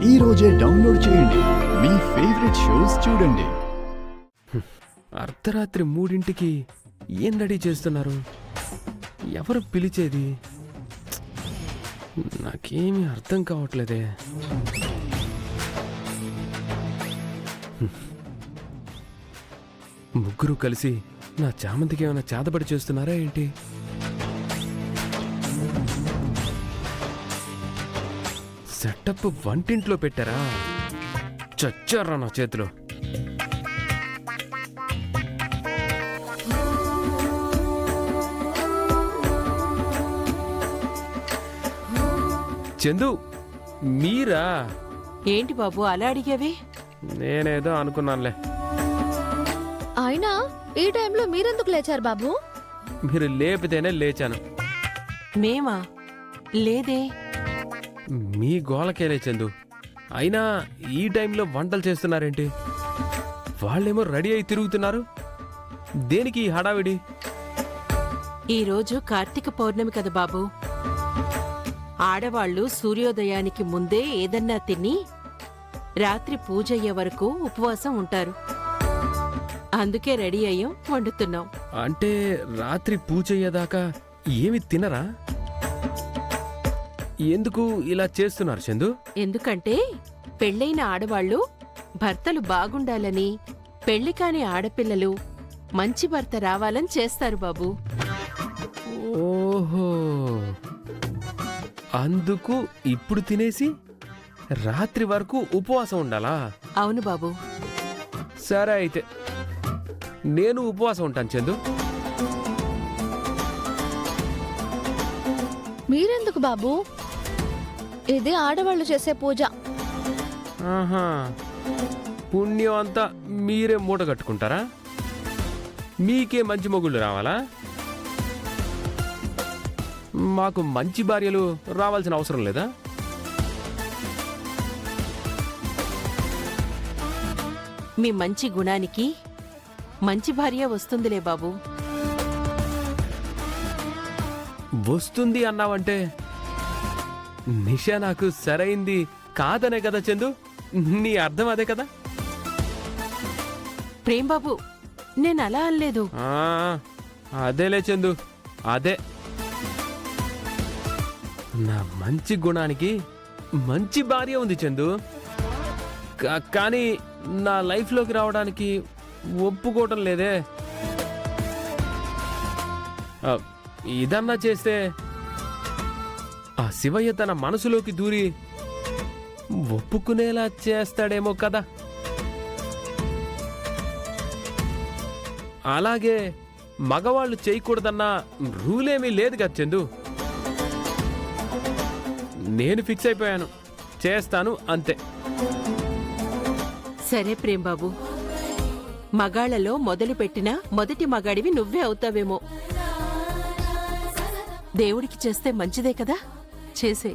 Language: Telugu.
ఈ రోజే డౌన్లోడ్ చేయండి. మీ ఫేవరెట్ షోస్ చూడండి. అర్ధరాత్రి 3ంటికి ఏం రెడీ చేస్తున్నారు? ఎవరు పిలిచేది? నాకేమీ అర్థం కావట్లేదే. ముగ్గురు కలిసి నా చామంతికి ఏమైనా చేతబడి చేస్తున్నారా ఏంటి? సెటప్ వంటింట్లో పెట్టారా? చచ్చారా నా చేతిలో. చందు, మీరా? ఏంటి బాబు అలా అడిగావి? నేనేదో అనుకున్నానులే. అయినా ఈ టైంలో మీరెందుకు లేచారు బాబు? మీరు లేపితేనే లేచాను. మేమా? లేదే. మీ గోలకేలే చందు. అయినా ఈ టైంలో వంటలు చేస్తున్నారేంటి? వాళ్ళేమో రెడీ అయి తిరుగుతున్నారు. దేనికి ఈ హడావిడి? ఈరోజు కార్తీక పౌర్ణమి కదా బాబు. ఆడవాళ్లు సూర్యోదయానికి ముందే ఏదన్నా తిని రాత్రి పూజ అయ్యే వరకు ఉపవాసం ఉంటారు. అందుకే రెడీ అయ్యాం, వండుతున్నాం. అంటే రాత్రి పూజ అయ్యేదాకా ఏమి తినరా? ఎందుకు ఇలా చేస్తున్నారు చందు? ఎందుకంటే పెళ్ళైన ఆడవాళ్లు భర్తలు బాగుండాలని, పెళ్లి కాని ఆడపిల్లలు మంచి భర్త రావాలని చేస్తారు బాబు. ఓహో, అందుకు ఇప్పుడు తినేసి రాత్రి వరకు ఉపవాసం ఉండాలా? అవును బాబు. సరే అయితే నేను ఉపవాసం ఉంటాను చందు. మీరెందుకు బాబు? ఇది ఆడవాళ్ళు చేసే పూజ. ఆహా, పుణ్యం అంతా మీరే మూట కట్టుకుంటారా? మీకే మంచి మొగుళ్ళు రావాలా? మాకు మంచి భార్యలు రావాల్సిన అవసరం లేదా? మీ మంచి గుణానికి మంచి భార్య వస్తుందిలే బాబు. వస్తుంది అన్నావంటే నిషా నాకు సరైంది కాదనే కదా చందు? నీ అర్థం అదే కదా? ప్రేమ్ బాబు, నేను అలా అనలేదు. అదేలే చందు, అదే. నా మంచి గుణానికి మంచి భార్య ఉంది చందు. కానీ నా లైఫ్లోకి రావడానికి ఒప్పుకోవటం లేదే. ఇదన్నా చేస్తే ఆ శివయ్య తన మనసులోకి దూరి ఒప్పుకునేలా చేస్తాడేమో కదా. అలాగే మగవాళ్ళు చేయకూడదన్న రూలేమీ లేదు కదా చందు. నేను ఫిక్స్ అయిపోయాను, చేస్తాను అంతే. సరే ప్రేమ్ బాబు, మగాళ్లలో మొదలుపెట్టిన మొదటి మగాడివి నువ్వే అవుతావేమో. దేవుడికి చేస్తే మంచిదే కదా, చేసే.